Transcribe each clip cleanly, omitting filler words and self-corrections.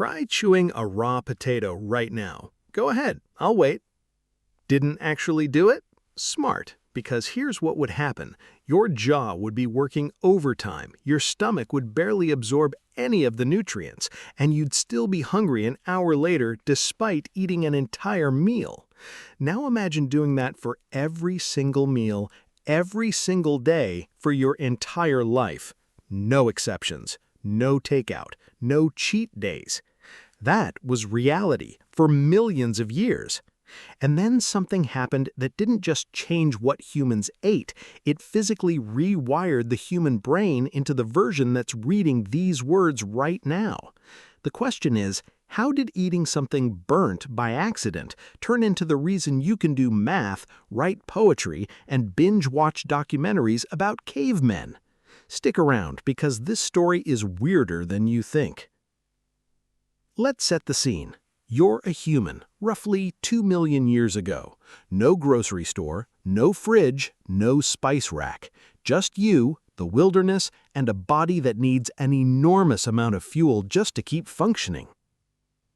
Try chewing a raw potato right now. Go ahead, I'll wait. Didn't actually do it? Smart, because here's what would happen. Your jaw would be working overtime, your stomach would barely absorb any of the nutrients, and you'd still be hungry an hour later despite eating an entire meal. Now imagine doing that for every single meal, every single day for your entire life. No exceptions, no takeout, no cheat days. That was reality for millions of years. And then something happened that didn't just change what humans ate, it physically rewired the human brain into the version that's reading these words right now. The question is, how did eating something burnt by accident turn into the reason you can do math, write poetry, and binge-watch documentaries about cavemen? Stick around, because this story is weirder than you think. Let's set the scene. You're a human, roughly 2 million years ago. No grocery store, no fridge, no spice rack. Just you, the wilderness, and a body that needs an enormous amount of fuel just to keep functioning.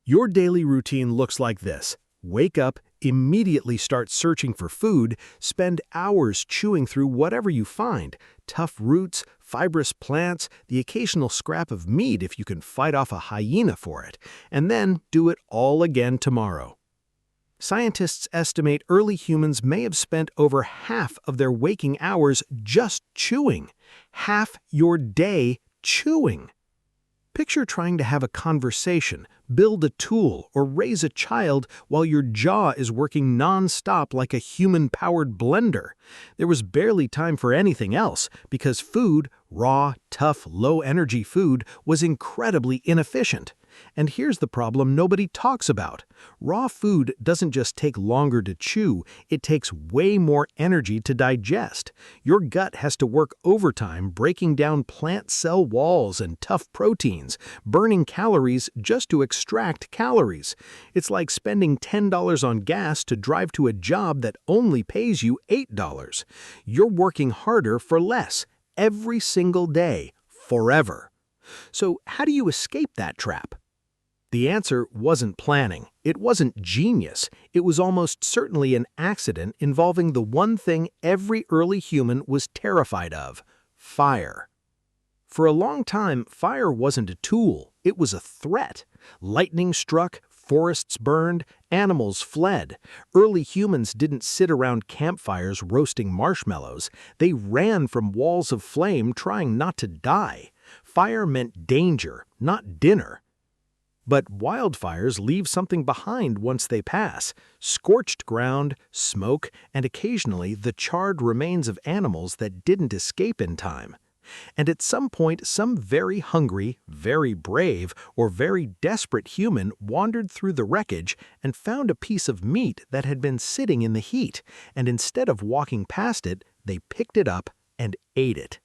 Your daily routine looks like this. Wake up, immediately start searching for food, spend hours chewing through whatever you find, tough roots, fibrous plants, the occasional scrap of meat if you can fight off a hyena for it, and then do it all again tomorrow. Scientists estimate early humans may have spent over half of their waking hours just chewing. Half your day chewing. Picture trying to have a conversation, build a tool, or raise a child while your jaw is working non-stop like a human-powered blender. There was barely time for anything else because food, raw, tough, low-energy food, was incredibly inefficient. And here's the problem nobody talks about. Raw food doesn't just take longer to chew, it takes way more energy to digest. Your gut has to work overtime breaking down plant cell walls and tough proteins, burning calories just to extract calories. It's like spending $10 on gas to drive to a job that only pays you $8. You're working harder for less, every single day, forever. So how do you escape that trap? The answer wasn't planning. It wasn't genius. It was almost certainly an accident involving the one thing every early human was terrified of: fire. For a long time, fire wasn't a tool. It was a threat. Lightning struck, forests burned, animals fled. Early humans didn't sit around campfires roasting marshmallows. They ran from walls of flame trying not to die. Fire meant danger, not dinner. But wildfires leave something behind once they pass: scorched ground, smoke, and occasionally the charred remains of animals that didn't escape in time. And at some point, some very hungry, very brave, or very desperate human wandered through the wreckage and found a piece of meat that had been sitting in the heat, and instead of walking past it, they picked it up and ate it.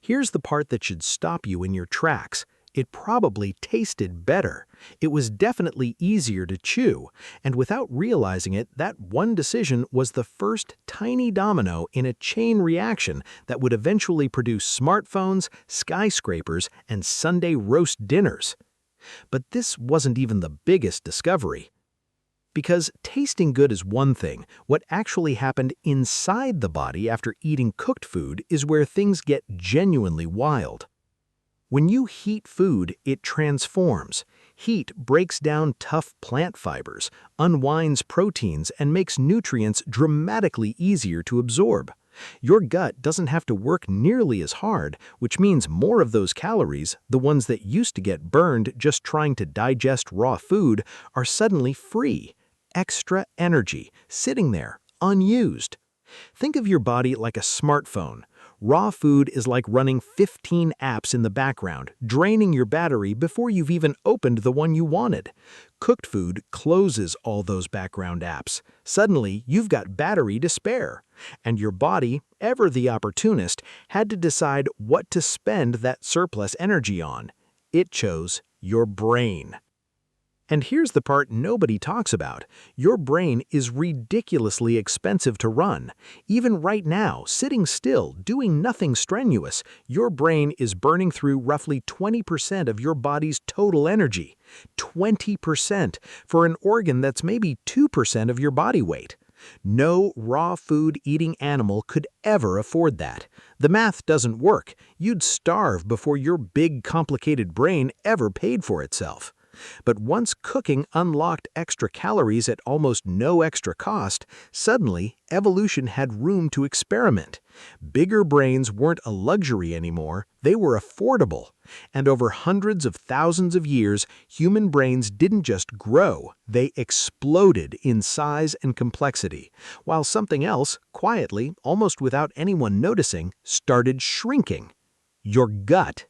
Here's the part that should stop you in your tracks. It probably tasted better. It was definitely easier to chew, and without realizing it, that one decision was the first tiny domino in a chain reaction that would eventually produce smartphones, skyscrapers, and Sunday roast dinners. But this wasn't even the biggest discovery. Because tasting good is one thing, what actually happened inside the body after eating cooked food is where things get genuinely wild. When you heat food, it transforms. Heat breaks down tough plant fibers, unwinds proteins, and makes nutrients dramatically easier to absorb. Your gut doesn't have to work nearly as hard, which means more of those calories, the ones that used to get burned just trying to digest raw food, are suddenly free. Extra energy, sitting there, unused. Think of your body like a smartphone. Raw food is like running 15 apps in the background, draining your battery before you've even opened the one you wanted. Cooked food closes all those background apps. Suddenly, you've got battery to spare. And your body, ever the opportunist, had to decide what to spend that surplus energy on. It chose your brain. And here's the part nobody talks about. Your brain is ridiculously expensive to run. Even right now, sitting still, doing nothing strenuous, your brain is burning through roughly 20% of your body's total energy. 20% for an organ that's maybe 2% of your body weight. No raw food-eating animal could ever afford that. The math doesn't work. You'd starve before your big, complicated brain ever paid for itself. But once cooking unlocked extra calories at almost no extra cost, suddenly evolution had room to experiment. Bigger brains weren't a luxury anymore, they were affordable. And over hundreds of thousands of years, human brains didn't just grow, they exploded in size and complexity, while something else, quietly, almost without anyone noticing, started shrinking. Your gut.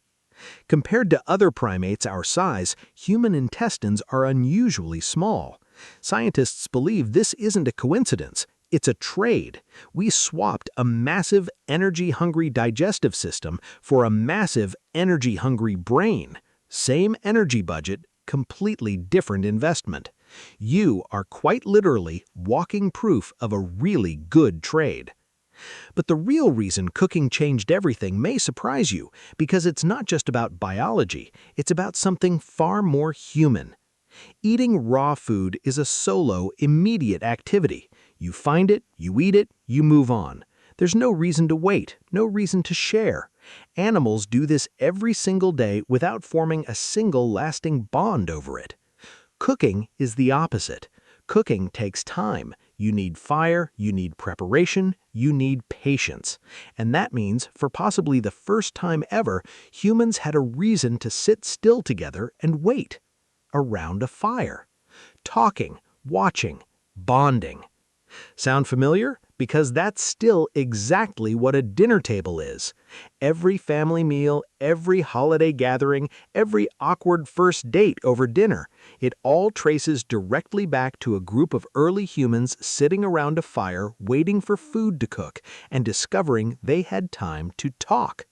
Compared to other primates our size, human intestines are unusually small. Scientists believe this isn't a coincidence, it's a trade. We swapped a massive, energy-hungry digestive system for a massive, energy-hungry brain. Same energy budget, completely different investment. You are quite literally walking proof of a really good trade. But the real reason cooking changed everything may surprise you, because it's not just about biology, it's about something far more human. Eating raw food is a solo, immediate activity. You find it, you eat it, you move on. There's no reason to wait, no reason to share. Animals do this every single day without forming a single lasting bond over it. Cooking is the opposite. Cooking takes time. You need fire, you need preparation, you need patience. And that means, for possibly the first time ever, humans had a reason to sit still together and wait. Around a fire. Talking, watching, bonding. Sound familiar? Because that's still exactly what a dinner table is. Every family meal, every holiday gathering, every awkward first date over dinner, it all traces directly back to a group of early humans sitting around a fire waiting for food to cook and discovering they had time to talk.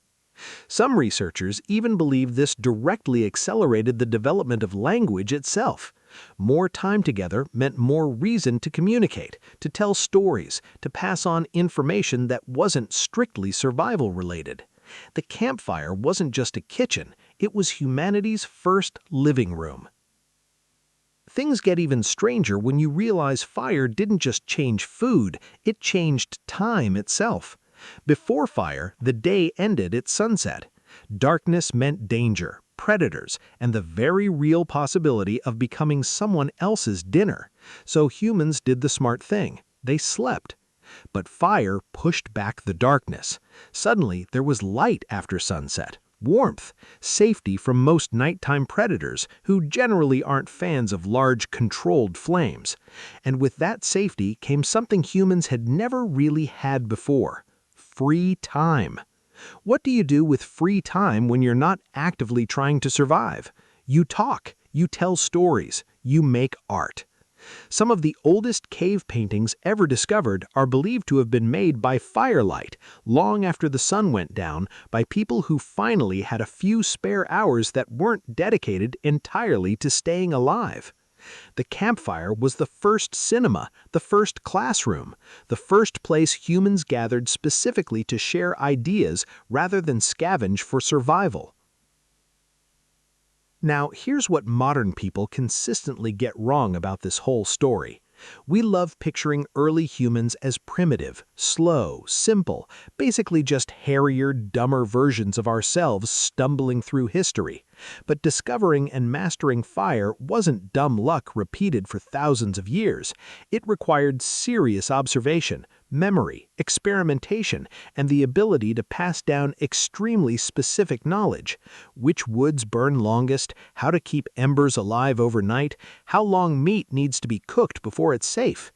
Some researchers even believe this directly accelerated the development of language itself. More time together meant more reason to communicate, to tell stories, to pass on information that wasn't strictly survival-related. The campfire wasn't just a kitchen, it was humanity's first living room. Things get even stranger when you realize fire didn't just change food, it changed time itself. Before fire, the day ended at sunset. Darkness meant danger, predators, and the very real possibility of becoming someone else's dinner. So humans did the smart thing. They slept. But fire pushed back the darkness. Suddenly, there was light after sunset, warmth, safety from most nighttime predators who generally aren't fans of large, controlled flames. And with that safety came something humans had never really had before: free time. What do you do with free time when you're not actively trying to survive? You talk, you tell stories, you make art. Some of the oldest cave paintings ever discovered are believed to have been made by firelight, long after the sun went down, by people who finally had a few spare hours that weren't dedicated entirely to staying alive. The campfire was the first cinema, the first classroom, the first place humans gathered specifically to share ideas rather than scavenge for survival. Now, here's what modern people consistently get wrong about this whole story. We love picturing early humans as primitive, slow, simple, basically just hairier, dumber versions of ourselves stumbling through history. But discovering and mastering fire wasn't dumb luck repeated for thousands of years. It required serious observation, memory, experimentation, and the ability to pass down extremely specific knowledge. Which woods burn longest, how to keep embers alive overnight, how long meat needs to be cooked before it's safe.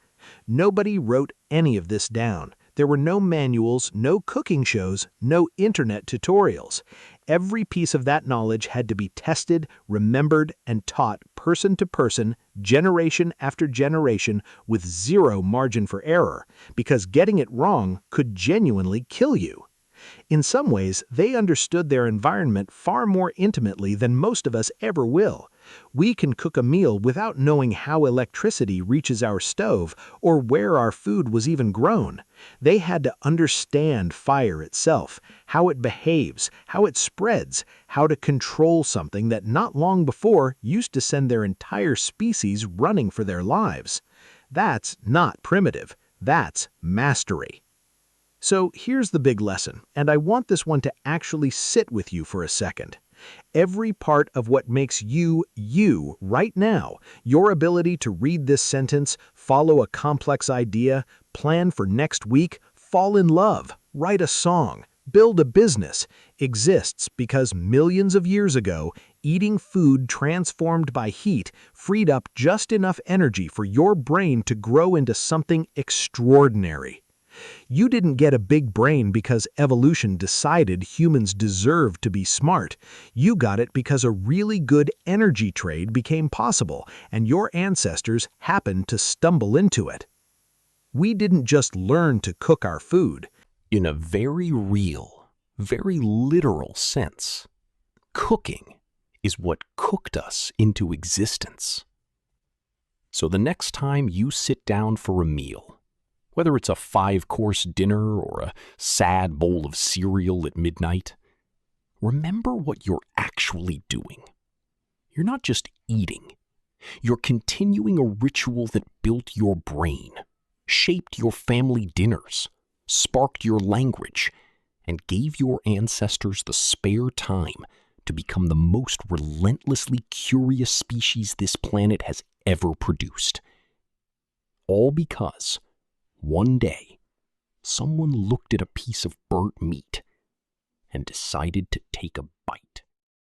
Nobody wrote any of this down. There were no manuals, no cooking shows, no internet tutorials. Every piece of that knowledge had to be tested, remembered, and taught person to person, generation after generation, with zero margin for error, because getting it wrong could genuinely kill you. In some ways, they understood their environment far more intimately than most of us ever will. We can cook a meal without knowing how electricity reaches our stove or where our food was even grown. They had to understand fire itself, how it behaves, how it spreads, how to control something that not long before used to send their entire species running for their lives. That's not primitive. That's mastery. So here's the big lesson, and I want this one to actually sit with you for a second. Every part of what makes you, you, right now, your ability to read this sentence, follow a complex idea, plan for next week, fall in love, write a song, build a business, exists because millions of years ago, eating food transformed by heat freed up just enough energy for your brain to grow into something extraordinary. You didn't get a big brain because evolution decided humans deserved to be smart. You got it because a really good energy trade became possible, and your ancestors happened to stumble into it. We didn't just learn to cook our food. In a very real, very literal sense, cooking is what cooked us into existence. So the next time you sit down for a meal, whether it's a 5-course dinner or a sad bowl of cereal at midnight, remember what you're actually doing. You're not just eating. You're continuing a ritual that built your brain, shaped your family dinners, sparked your language, and gave your ancestors the spare time to become the most relentlessly curious species this planet has ever produced. All because one day, someone looked at a piece of burnt meat and decided to take a bite.